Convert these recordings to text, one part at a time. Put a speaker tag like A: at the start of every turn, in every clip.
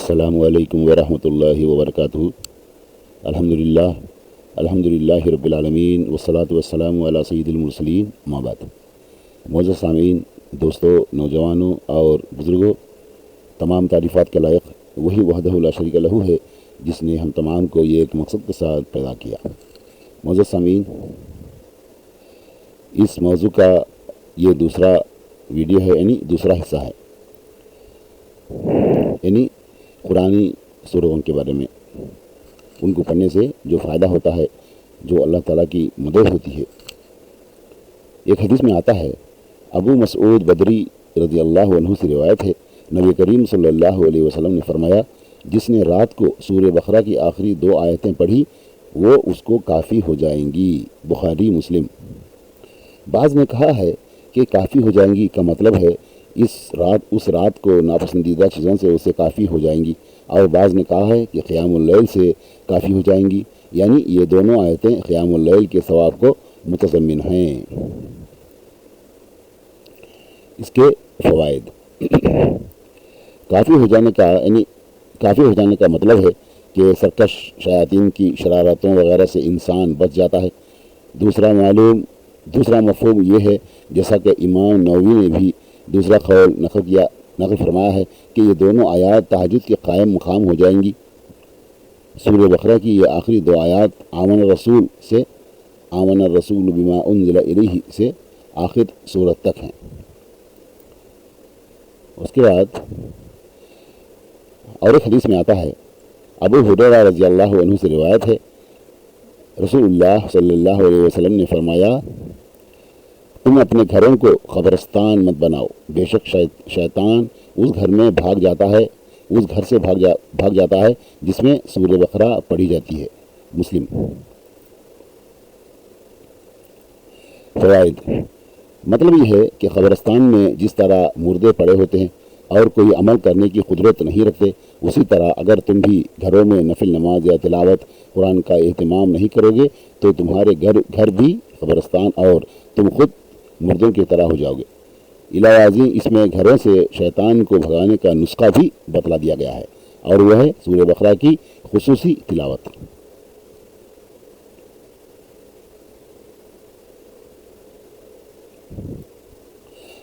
A: السلام علیکم ورحمۃ اللہ وبرکاتہ۔ الحمدللہ رب العالمین والصلاة والسلام علی سید المرسلین، اما بعد۔ معزز سامعین، دوستوں، نوجوانوں اور بزرگوں، تمام تعریفات کے لائق وہی وحدہ لا شریک لہ ہے جس نے ہم تمام کو یہ ایک مقصد کے ساتھ پیدا کیا۔ معزز سامعین، اس موضوع کا یہ دوسرا ویڈیو ہے، یعنی دوسرا حصہ ہے، یعنی قرآنی سوروں کے بارے میں، ان کو پڑھنے سے جو فائدہ ہوتا ہے، جو اللہ تعالیٰ کی مدد ہوتی ہے۔ ایک حدیث میں آتا ہے، ابو مسعود بدری رضی اللہ عنہ سے روایت ہے، نبی کریم صلی اللہ علیہ وسلم نے فرمایا، جس نے رات کو سورہ بقرہ کی آخری 2 آیتیں پڑھی وہ اس کو کافی ہو جائیں گی۔ بخاری مسلم۔ بعض نے کہا ہے کہ کافی ہو جائیں گی کا مطلب ہے اس رات کو ناپسندیدہ چیزوں سے اسے کافی ہو جائیں گی، اور بعض نے کہا ہے کہ قیام اللیل سے کافی ہو جائیں گی، یعنی یہ دونوں آیتیں قیام اللیل کے ثواب کو متضمن ہیں۔ اس کے فوائد، کافی ہو جانے کا مطلب ہے کہ سرکش شیاطین کی شرارتوں وغیرہ سے انسان بچ جاتا ہے۔ دوسرا مفہوم یہ ہے، جیسا کہ امام نووی نے بھی دوسرا قول نقل فرمایا ہے، کہ یہ دونوں آیات تہجد کے قائم مقام ہو جائیں گی۔ سورہ بقرہ کی یہ آخری 2 آیات آمن الرسول بما انزل الیہ سے آخر سورت تک ہیں۔ اس کے بعد اور ایک حدیث میں آتا ہے، ابو ہریرہ رضی اللہ عنہ سے روایت ہے، رسول اللہ صلی اللہ علیہ وسلم نے فرمایا، تم اپنے گھروں کو قبرستان مت بناؤ، بے شک شیطان اس گھر سے بھاگ جاتا ہے جس میں سورہ بقرہ پڑھی جاتی ہے۔ مسلم۔ فوائد، مطلب یہ ہے کہ قبرستان میں جس طرح مردے پڑے ہوتے ہیں اور کوئی عمل کرنے کی قدرت نہیں رکھتے، اسی طرح اگر تم بھی گھروں میں نفل نماز یا تلاوت قرآن کا اہتمام نہیں کرو گے تو تمہارے گھر بھی قبرستان اور تم خود مردوں کی طرح ہو جاؤ گے۔ علاوہ ازیں اس میں گھروں سے شیطان کو بھگانے کا نسخہ بھی بتلا دیا گیا ہے، اور وہ ہے سورہ بقرہ کی خصوصی تلاوت۔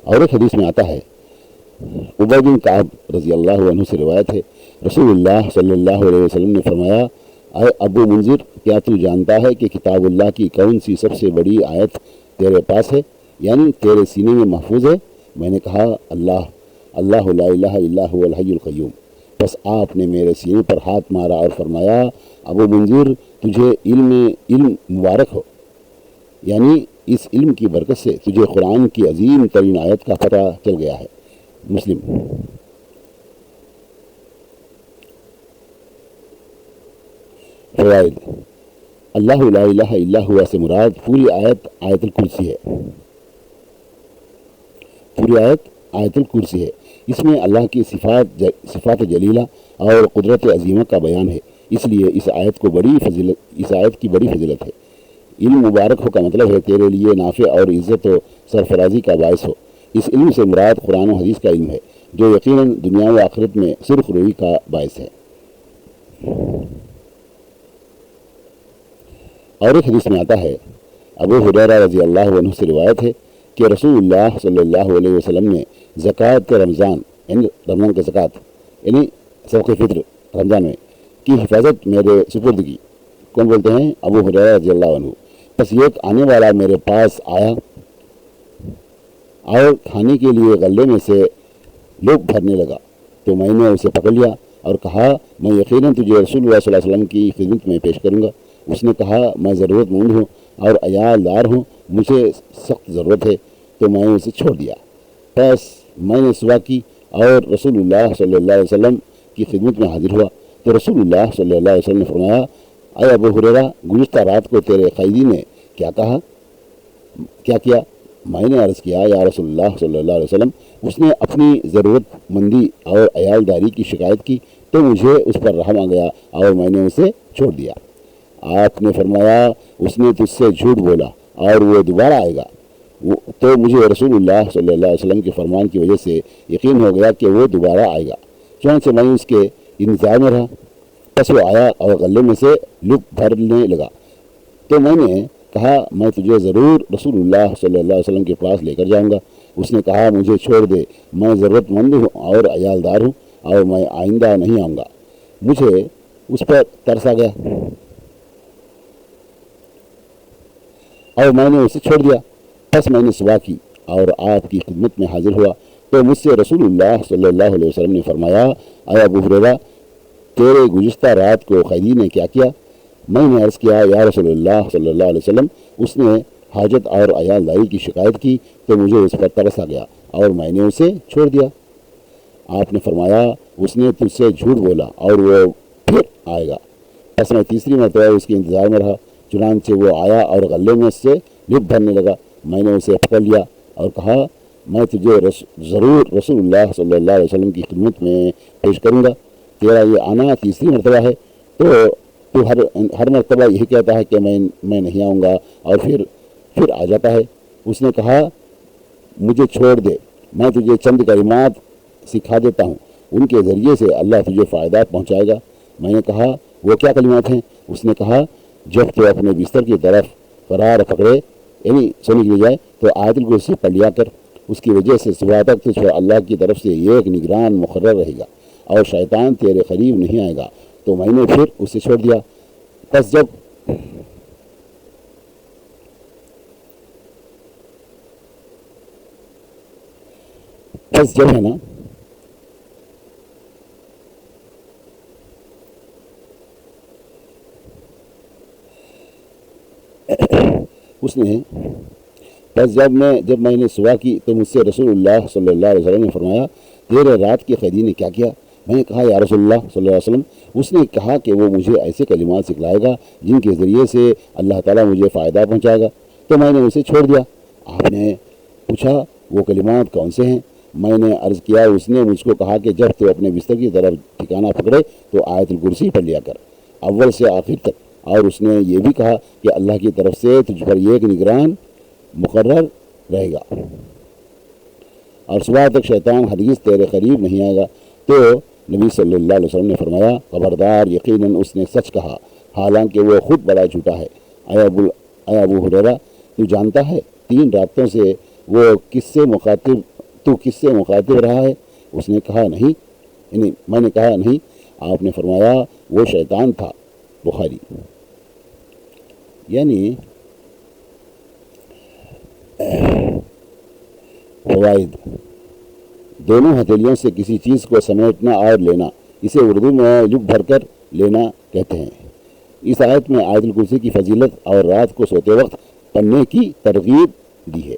A: اور ایک حدیث میں آتا ہے، ابی بن کعب رضی اللہ عنہ سے روایت ہے، رسول اللہ صلی اللہ علیہ وسلم نے فرمایا، اے ابو منذر، کیا تو جانتا ہے کہ کتاب اللہ کی کون سی سب سے بڑی آیت تیرے پاس ہے، یعنی تیرے سینے میں محفوظ ہے؟ میں نے کہا، اللہ لا الہ الا هو الحی القیوم۔ بس آپ نے میرے سینے پر ہاتھ مارا اور فرمایا، ابو منذر، تجھے علم مبارک ہو، یعنی اس علم کی برکت سے تجھے قرآن کی عظیم ترین آیت کا پتہ چل گیا ہے۔ مسلم۔ فوائد، اللہ لا الہ الا ہوا سے مراد پوری آیت آیت الکرسی ہے۔ آیت الکرسی ہے۔ اس میں اللہ کی صفات جلیلہ اور قدرت عظیمہ کا بیان ہے، اس لیے اس آیت کی بڑی فضیلت ہے۔ علم مبارک ہو کا مطلب ہے تیرے لیے نافع اور عزت و سرفرازی کا باعث ہو۔ اس علم سے مراد قرآن و حدیث کا علم ہے، جو یقیناً دنیا و آخرت میں سرخ روئی کا باعث ہے۔ اور ایک حدیث میں آتا ہے، ابو ہریرہ رضی اللہ عنہ سے روایت ہے کہ رسول اللہ صلی اللہ علیہ وسلم نے زکوٰۃ کے رمضان کے زکوٰۃ یعنی صدقہ فطر رمضان میں کی حفاظت میرے سپرد کی۔ کون بولتے ہیں؟ ابو ہریرہ رضی اللہ عنہ۔ بس ایک آنے والا میرے پاس آیا اور کھانے کے لیے غلے میں سے لوگ بھرنے لگا، تو میں نے اسے پکڑ لیا اور کہا، میں یقیناً تجھے رسول اللہ صلی اللہ علیہ وسلم کی خدمت میں پیش کروں گا۔ اس نے کہا، میں ضرورت مند ہوں اور عیال دار ہوں، مجھے سخت ضرورت ہے، تو میں نے اسے چھوڑ دیا۔ بس میں نے صبح کی اور رسول اللہ صلی اللہ علیہ وسلم کی خدمت میں حاضر ہوا، تو رسول اللہ صلی اللہ علیہ وسلم نے فرمایا، اے ابو ہریرہ، گزشتہ رات کو تیرے قیدی نے کیا کیا؟ میں نے عرض کیا، یا رسول اللہ صلی اللہ علیہ وسلم، اس نے اپنی ضرورت مندی اور عیال داری کی شکایت کی، تو مجھے اس پر رحم آ گیا اور میں نے اسے چھوڑ دیا۔ آپ نے فرمایا، اس نے تجھ سے جھوٹ بولا اور وہ دوبارہ آئے گا، تو مجھے رسول اللہ صلی اللہ علیہ وسلم کے فرمان کی وجہ سے یقین ہو گیا کہ وہ دوبارہ آئے گا، چنانچہ میں نے اس کے इंतजार में रहा। बस वो आया और गले में से लुक भरने लगा। तो मैंने कहा मैं तुझे ज़रूर रसूलुल्लाह सल्लल्लाहु अलैहि वसल्लम के पास लेकर जाऊंगा। उसने कहा मुझे छोड़ दे, मैं ज़रूरतमंद हूँ और अयालदार हूँ और मैं आइंदा नहीं आऊँगा। मुझे उस पर तरस आ गया और मैंने उसे छोड़ दिया। बस मैंने सुबह की और आपकी खिदमत में हाजिर हुआ तो मुझसे रसूलुल्लाह सल्लल्लाहु अलैहि वसल्लम ने फरमाया, अया अबू हुरैरा, तेरे गुज़िश्ता रात को खैदी ने क्या किया? मैंने अर्ज़ किया, या रसूलुल्लाह सल्लल्लाहु अलैहि वसल्लम, उसने हाजत और अयालदारी की शिकायत की तो मुझे उस पर तरस आ गया और मैंने उसे छोड़ दिया। आपने फरमाया, उसने तुझसे झूठ बोला और वो फिर आएगा। बस मैं तीसरी मरतबा उसके इंतज़ार में रहा। चुनांचे वो आया और गले में से लिप भरने लगा। मैंने उसे पकड़ लिया और कहा, मैं तुझे ज़रूर रसूलुल्लाह सल्लल्लाहु अलैहि वसल्लम की खिदमत में पेश करूँगा। तेरा ये आना तीसरी मरतबा है तो तू हर मरतबा यही कहता है कि मैं नहीं आऊँगा और फिर आ जाता है। उसने कहा, मुझे छोड़ दे, मैं तुझे चंद कलिमात सिखा देता हूँ, उनके ज़रिए से अल्लाह तुझे फ़ायदा पहुँचाएगा। मैंने कहा, वो क्या कलिमात हैं? उसने कहा, जब तो अपने बिस्तर की तरफ करार पकड़े, यानी सोने के लिए जाए, तो आयतुल कुर्सी पढ़ लिया कर। उसकी वजह से सुबह तक तुझ पर अल्लाह की तरफ से एक निगरान मुकर्रर रहेगा और शैतान तेरे करीब नहीं आएगा। तो मैंने फिर उसे छोड़ दिया। बस जब है ना, उसने जब मैंने सुबह की तो मुझसे रसूलुल्लाह सल्लल्लाहु अलैहि वसल्लम ने फरमाया, तेरे रात के खैदी ने क्या किया? मैंने कहा, या रसूलुल्लाह सल्लल्लाहु अलैहि वसल्लम, उसने कहा कि वो मुझे ऐसे कलिमात सिखलाएगा जिनके ज़रिए से अल्लाह ताला मुझे फ़ायदा पहुँचाएगा। तो मैंने उसे छोड़ दिया। आपने पूछा, वो कलिमात कौन से हैं? मैंने अर्ज़ किया, उसने मुझको कहा कि जब तो अपने बिस्तर की तरफ ठिकाना पकड़े तो आयतुल कुर्सी पढ़ लिया कर, अव्वल से आखिर तक। और उसने ये भी कहा कि अल्लाह की तरफ से तुझ पर एक निगरान मुकर्रर रहेगा और सुबह तक शैतान हरगिज़ तेरे करीब नहीं आएगा। तो नबी सल्लल्लाहु अलैहि वसल्लम ने फरमाया, खबरदार, यकीनन उसने सच कहा, हालांकि वो खुद बड़ा झूठा है। अया अबू हुरैरा, तू जानता है 3 रातों से वो किससे मुखातिब रहा है? उसने कहा, नहीं। मैंने कहा, नहीं। आपने फरमाया, वो शैतान था। बुखारी। यानी फवाइद, दोनों हथेलियों से किसी चीज़ को समेटना और लेना, इसे उर्दू में लुक भरकर लेना कहते हैं। इस आयत में आयतुल कुर्सी की फजीलत और रात को सोते वक्त पढ़ने की तरगीब दी है।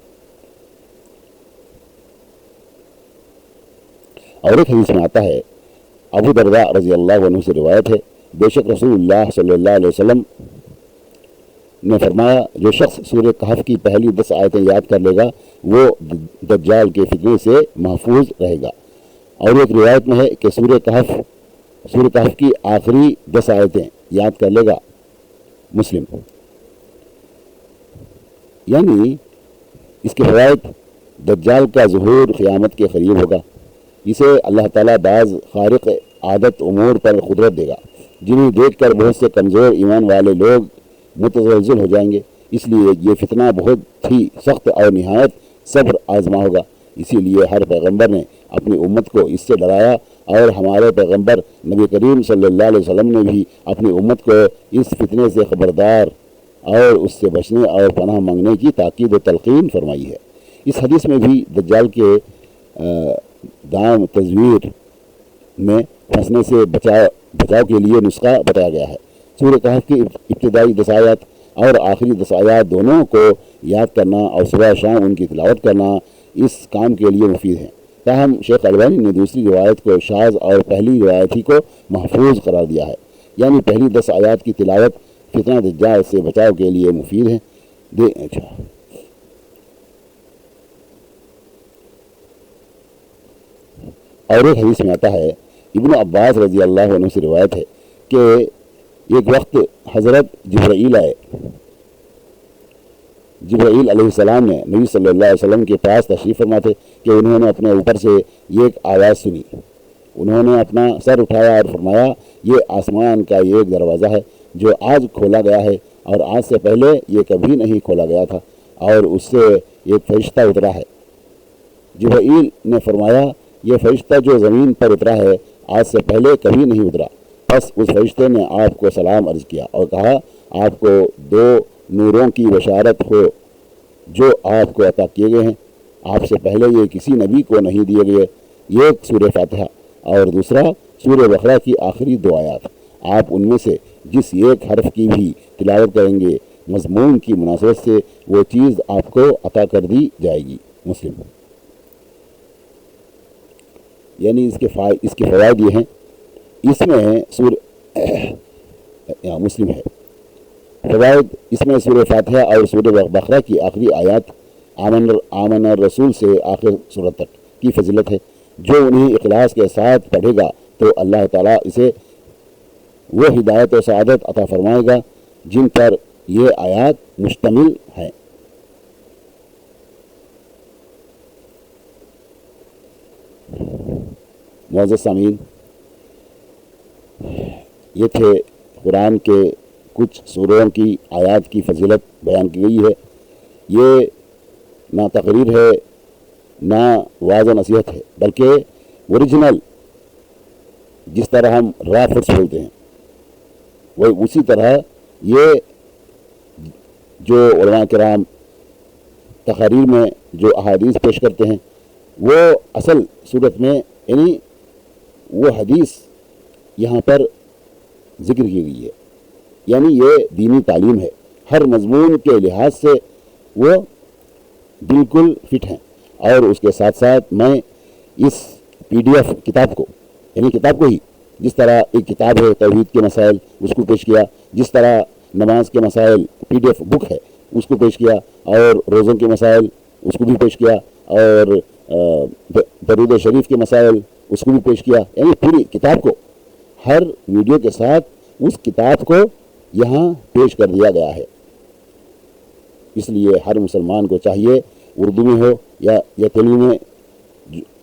A: और एक हदीस में आता है, अबू दरदा रज़ी अल्लाह अन्हु से रिवायत है, बेशक रसूलुल्लाह सल्लल्लाहु अलैहि वसल्लम ने फरमाया, जो शख्स सूरह कहफ की पहली 10 आयतें याद कर लेगा वो दज्जाल के फितने से महफूज रहेगा। और एक रिवायत में है कि सूरह कहफ की आखिरी 10 आयतें याद कर लेगा, मुस्लिम। यानी इसके फवाइद, दज्जाल का ज़ुहूर क़यामत के करीब होगा। इसे अल्लाह ताला बाज़ खारिक़ आदत उमूर पर कुदरत देगा जिन्हें देखकर बहुत से कमज़ोर ईमान वाले लोग मुतज़लज़िल हो जाएंगे। इसलिए ये फितना बहुत ही सख्त और निहायत सब्र आज़मा होगा। इसीलिए हर पैगंबर ने अपनी उम्मत को इससे डराया और हमारे पैगंबर नबी करीम सल्लल्लाहु अलैहि वसल्लम ने भी अपनी उम्मत को इस फितने से खबरदार और उससे बचने और पनाह मांगने की ताकीद व तलक़ीन फरमाई है। इस हदीस में भी दज्जाल के दाम तज़वीर में फंसने से बचाव के लिए नुस्खा बताया गया है। सूरह कहफ की इब्तिदाई 10 आयत और आखिरी 10 आयत दोनों को याद करना और सुबह शाम उनकी तिलावत करना इस काम के लिए मुफीद है। ताहम शेख अलबानी ने दूसरी रिवायत को शाज़ और पहली रिवायत ही को महफूज करार दिया है। यानी पहली 10 आयत की तिलावत फितना दज्जाल से बचाव के लिए मुफीद है। और एक हदीस में आता है, इब्न अब्बास रज़ी अल्लाह अन्हु से रिवायत है कि एक वक्त हज़रत जिब्राईल आए। जिब्राईल अलैहिस्सलाम ने नबी सल्लल्लाहु अलैहि वसल्लम के पास तशरीफ़ फरमा थे कि उन्होंने अपने ऊपर से एक आवाज़ सुनी उन्होंने अपना सर उठाया और फरमाया, ये आसमान का ये एक दरवाज़ा है जो आज खोला गया है और आज से पहले ये कभी नहीं खोला गया था, और उससे एक फरिश्ता उतरा है। जिब्रील ने फरमाया, ये फरिश्ता जो ज़मीन पर उतरा है आज से पहले कभी नहीं उतरा। बस उस फरिश्ते ने आपको सलाम अर्ज़ किया और कहा, आपको 2 नूरों की बशारत हो जो आपको अता किए गए हैं, आपसे पहले ये किसी नबी को नहीं दिए गए। एक सूरह फातिहा और दूसरा सूरह बकरा की आखिरी 2 आयत। आप उनमें से जिस एक हर्फ की भी तिलावत करेंगे, मज़मून की मुनासबत से वो चीज़ आपको अता कर दी जाएगी। मुस्लिम। यानी इसके फ़वाइद ये हैं, इसमें मुस्लिम है फ़वाइद, इसमें सूरह फातिहा और सूरह बकरा की आखिरी आयत आमन रसूल से आखिर सूरत तक की फजीलत है। जो उन्हें इखलास के साथ पढ़ेगा तो अल्लाह ताला इसे वो हिदायत और सआदत अता फरमाएगा जिन पर ये आयत मुश्तमिल है। मुअज़्ज़ज़ सामीन, ये थे कुरान के कुछ सूरों की आयत की फजीलत बयान की गई है। ये ना तकरीर है ना वाज़ नसीहत है, बल्कि ओरिजिनल जिस तरह हम रॉ फूड्स बोलते हैं वही उसी तरह ये जो उलमा किराम तकरीर में जो अहादीस पेश करते हैं वो असल सूरत में यानी वो हदीस यहाँ पर ज़िक्र की गई है। यानी ये दीनी तालीम है, हर मज़मून के लिहाज से वो बिल्कुल फिट हैं। और उसके साथ साथ मैं इस PDF किताब को, यानी किताब को ही, जिस तरह एक किताब है तौहीद के मसाइल उसको पेश किया, जिस तरह नमाज के मसाइल PDF बुक है उसको पेश किया, और रोज़ों के मसाइल उसको भी पेश किया, और दरूद शरीफ के मसाइल उसको भी पेश किया। यानी पूरी किताब को हर वीडियो के साथ उस किताब को यहाँ पेश कर दिया गया है। इसलिए हर मुसलमान को चाहिए, उर्दू में हो या तेलुगु में,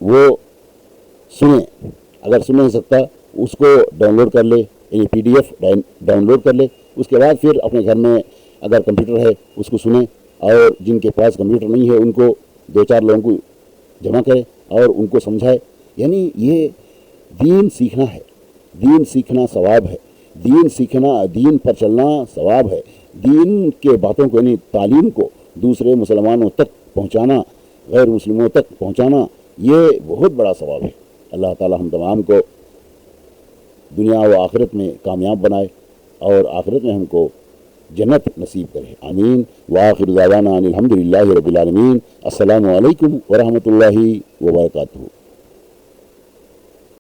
A: वो सुने। अगर सुन नहीं सकता उसको डाउनलोड कर ले, यानी PDF डाउनलोड कर ले। उसके बाद फिर अपने घर में अगर कंप्यूटर है उसको सुने, और जिनके पास कंप्यूटर नहीं है उनको 2-4 लोगों को जमा करे और उनको समझाए। यानी ये दीन सीखना है, दीन सीखना सवाब है, दीन सीखना, दीन पर चलना सवाब है, दीन के बातों को यानी तालीम को दूसरे मुसलमानों तक पहुँचाना, गैर मुस्लिमों तक पहुँचाना, ये बहुत बड़ा सवाब है। अल्लाह ताला हम तमाम को दुनिया व आखिरत में कामयाब बनाए और आखिरत में हमको जन्नत नसीब करे। आमीन। व आखिर दावाना अनिल हम्दुलिल्लाहि रब्बिल आलमीन। अस्सलामु अलैकुम व रहमतुल्लाहि व बरकातुहू।